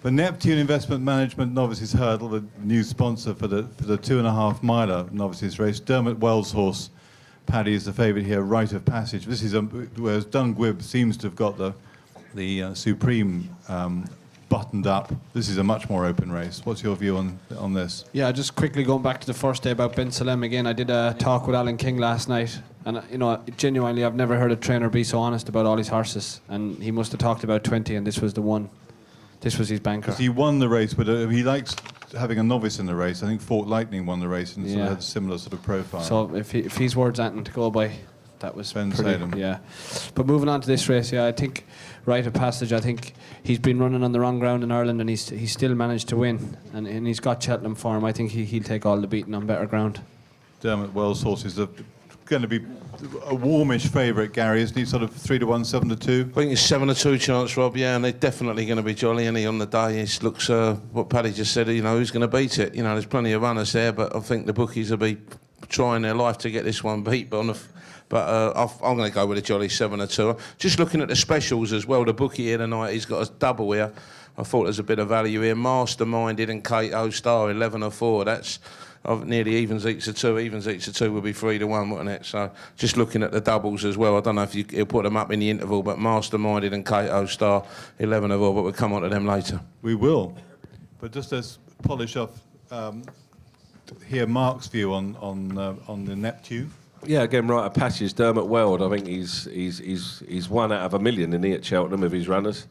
The Neptune Investment Management Novices Hurdle, the new sponsor for the 2.5 miler Novices race. Dermot Wells' horse, Paddy, is the favourite here, Rite of Passage. This is whereas Dungwib seems to have got the supreme buttoned up. This is a much more open race. What's your view on this? Yeah, just quickly going back to the first day about Ben Salem again. I did a talk with Alan King last night, and genuinely, I've never heard a trainer be so honest about all his horses. And he must have talked about 20, and this was the one. This was his banker. He won the race, but he likes having a novice in the race. I think Fort Lightning won the race and sort of had a similar sort of profile. So if his words aren't to go by, that was Ben pretty, Salem. Yeah. But moving on to this race, I think Rite of Passage, I think he's been running on the wrong ground in Ireland, and he's still managed to win, and he's got Cheltenham for him. I think he'll take all the beating on better ground. Dermot Wells' horse is going to be a warmish favourite, Gary, isn't he? Sort of 3-1, 7-2. I think it's 7-2 chance, Rob. Yeah, and they're definitely going to be jolly. And on the day, it looks what Paddy just said. Who's going to beat it? There's plenty of runners there, but I think the bookies will be trying their life to get this one beat. But I'm going to go with a jolly 7-2. Just looking at the specials as well. The bookie here tonight, he's got a double here. I thought there's a bit of value here. Masterminded and K.O. Star 11-4. That's nearly evens each to 2. Evens each to 2 would be 3-1, wouldn't it? So just looking at the doubles as well. I don't know if he'll put them up in the interval, but Masterminded and K.O. Star 11-4. But we'll come on to them later. We will. But just let's polish off. Hear Mark's view on the Neptune. Yeah, again, Rite of Passage. Dermot Weld, I think he's 1 out of a million in here at Cheltenham with his runners.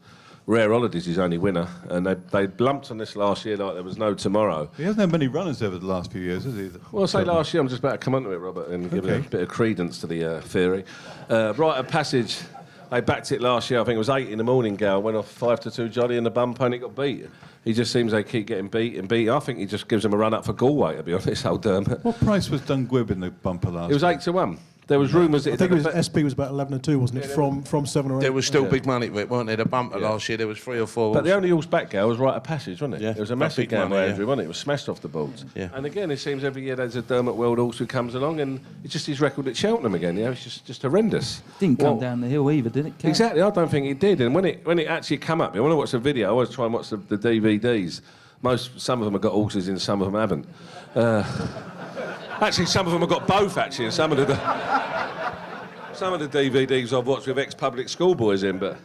Rare Holidays his only winner, and they lumped on this last year like there was no tomorrow. He hasn't had many runners over the last few years, has he? Well, I say last year, I'm just about to come onto it, Robert, and give it a bit of credence to the theory. Rite of Passage, they backed it last year. I think it was 8 in the morning, Gal, went off 5-2 Jolly in the bump and it got beat. He just seems they keep getting beat. I think he just gives them a run up for Galway, to be honest, old Dermot. What price was Dungwib in the bumper last year? It was 8-1. There was rumours... I think it was SP was about 11-2, wasn't it? From 7 or 8. There was still big money for it, weren't there? The bumper last year, there was 3 or 4. But the only horse back Gal was Rite of Passage, wasn't it? Yeah. It was a massive gamble, Andrew, wasn't it? It was smashed off the boards. Yeah. And again, it seems every year there's a Dermot Weld horse who comes along, and it's just his record at Cheltenham again. It's just horrendous. Didn't come down the hill either, did it? Cal? Exactly, I don't think it did. And when it actually come up, when I watch the video, I always try and watch the DVDs. Some of them have got horses in, some of them haven't. Actually, some of them have got both, actually, and some of the DVDs I've watched with ex-public schoolboys in, but...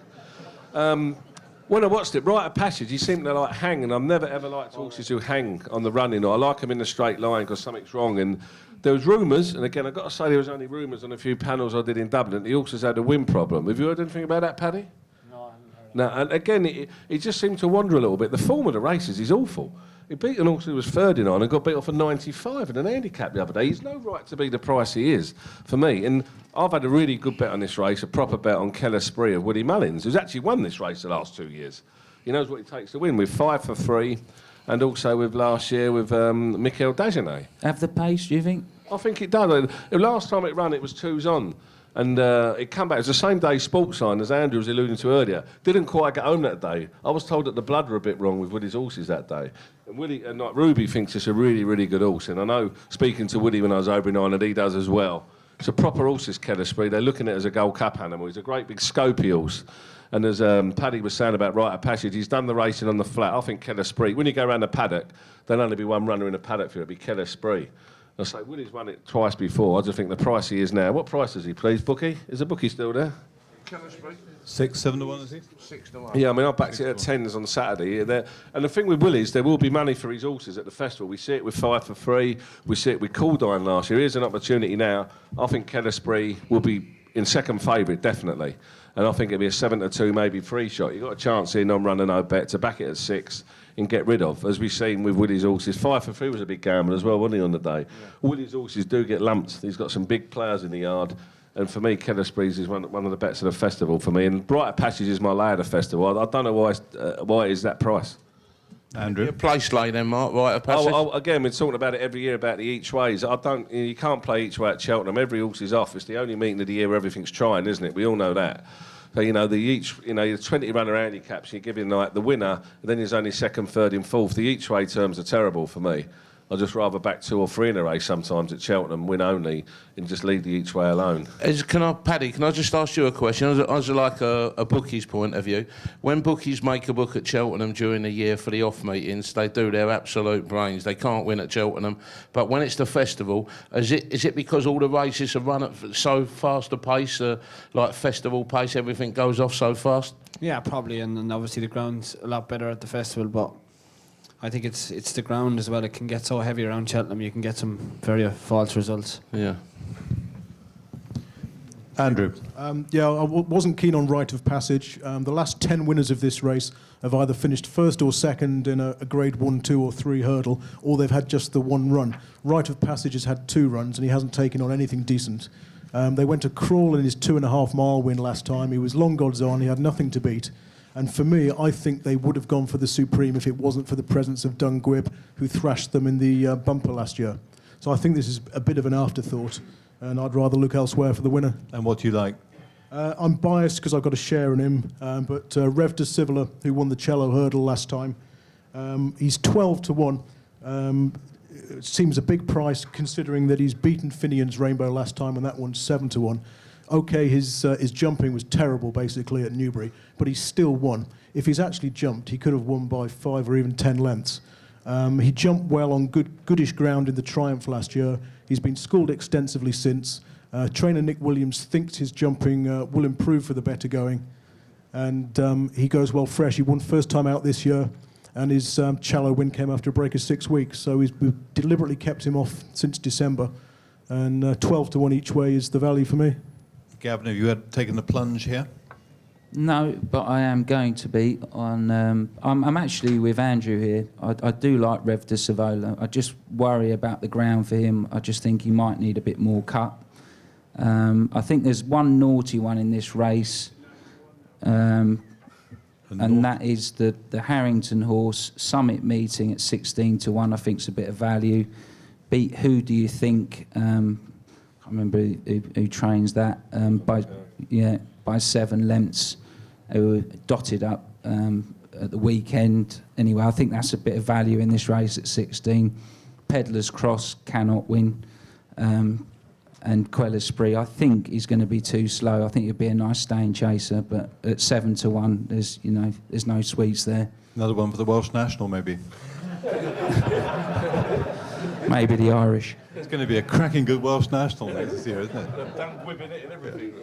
when I watched it, Rite of Passage, he seemed to hang, and I've never ever liked horses who hang on the running, or I like them in a straight line because something's wrong. And there was rumours, and again, I've got to say there was only rumours on a few panels I did in Dublin. The horses had a wind problem. Have you heard anything about that, Paddy? No, I haven't heard. No, and again, it just seemed to wander a little bit. The form of the races is awful. He beat an horse who was third in on and got beat off a 95 in an handicap the other day. He's no right to be the price he is, for me. And I've had a really good bet on this race, a proper bet on Keller Spree of Woody Mullins, who's actually won this race the last 2 years. He knows what it takes to win, with 5 for 3, and also with last year with Michael Dagenet. Have the pace, do you think? I think it does. The last time it ran, it was 2s on. And it came back. It was the same day sports line, as Andrew was alluding to earlier. Didn't quite get home that day. I was told that the blood were a bit wrong with Woody's horses that day. And Woody, and Ruby thinks it's a really, really good horse. And I know, speaking to Woody when I was over in Ireland, he does as well. It's a proper horse, this Keller Spree. They're looking at it as a Gold Cup animal. He's a great big scopy horse. And as Paddy was saying about Rite of Passage, he's done the racing on the flat. I think Keller Spree, when you go around the paddock, there'll only be one runner in the paddock for it. It'll be Keller Spree. I say, Woody's won it twice before. I just think the price he is now. What price is he, please, bookie? Is the bookie still there? 6, 7-1, is he? 6-1. Yeah, I mean, I backed it at 10s on Saturday. And the thing with Willie's, there will be money for his horses at the festival. We see it with 5 for 3. We see it with Caldine last year. Here's an opportunity now. I think Keller Spree will be in second favourite, definitely. And I think it'll be a 7-2, maybe 3 shot. You've got a chance here, non-run and no bet, to back it at 6 and get rid of, as we've seen with Willie's horses. 5 for 3 was a big gamble as well, wasn't he, on the day? Yeah. Willie's horses do get lumped. He's got some big players in the yard. And for me, Keller Sprees is one of the bets of the festival for me. And Rite of Passage is my lay of the festival. I don't know why it is that price. Andrew? Your place lay then, Mark, Rite of Passage? Again, we're talking about it every year, about the each ways. You can't play each way at Cheltenham. Every horse is off. It's the only meeting of the year where everything's trying, isn't it? We all know that. So, your 20 runner handicaps, you're giving the winner, and then there's only second, third and fourth. The each way terms are terrible for me. I'd just rather back 2 or 3 in a race sometimes at Cheltenham, win only, and just lead the each way alone. Paddy, can I just ask you a question? As like a bookie's point of view, when bookies make a book at Cheltenham during the year for the off meetings, they do their absolute brains. They can't win at Cheltenham, but when it's the festival, is it because all the races are run at so fast a pace, like festival pace, everything goes off so fast? Yeah, probably, and obviously the ground's a lot better at the festival, but I think it's the ground as well. It can get so heavy around Cheltenham, you can get some very false results. Yeah. Andrew. Yeah, I wasn't keen on rite of passage. The last 10 winners of this race have either finished first or second in a grade 1, 2 or 3 hurdle, or they've had just the one run. Rite of passage has had 2 runs and he hasn't taken on anything decent. They went to crawl in his 2.5 mile win last time. He was long odds on, he had nothing to beat. And for me, I think they would have gone for the Supreme if it wasn't for the presence of Dungwib, who thrashed them in the bumper last year. So I think this is a bit of an afterthought, and I'd rather look elsewhere for the winner. And what do you like? I'm biased because I've got a share in him, but Rev de Civila, who won the cello hurdle last time, he's 12 to 1. It seems a big price considering that he's beaten Finian's Rainbow last time, and that one's 7 to 1. Okay, his jumping was terrible, basically, at Newbury, but he still won. If he's actually jumped, he could have won by 5 or even 10 lengths. He jumped well on goodish ground in the Triumph last year. He's been schooled extensively since. Trainer Nick Williams thinks his jumping will improve for the better going. And he goes well fresh. He won first time out this year, and his cello win came after a break of 6 weeks. So we've deliberately kept him off since December. And 12 to 1 each way is the value for me. Gavin, have you taken the plunge here? No, but I am going to be on. I'm actually with Andrew here. I do like Rev de Savola. I just worry about the ground for him. I just think he might need a bit more cut. I think there's one naughty one in this race, and that is the Harrington horse Summit Meeting at 16 to 1. I think it's a bit of value. Beat Who Do You Think? I can't remember who trains that by 7 lengths. Who were dotted up at the weekend. Anyway, I think that's a bit of value in this race at 16. Peddler's Cross cannot win. And Quelle Esprit, I think he's going to be too slow. I think he'll be a nice staying chaser, but at 7 to 1, there's no sweets there. Another one for the Welsh National, maybe. Maybe the Irish. It's going to be a cracking good Welsh National next year, isn't it? Don't whip it and everything.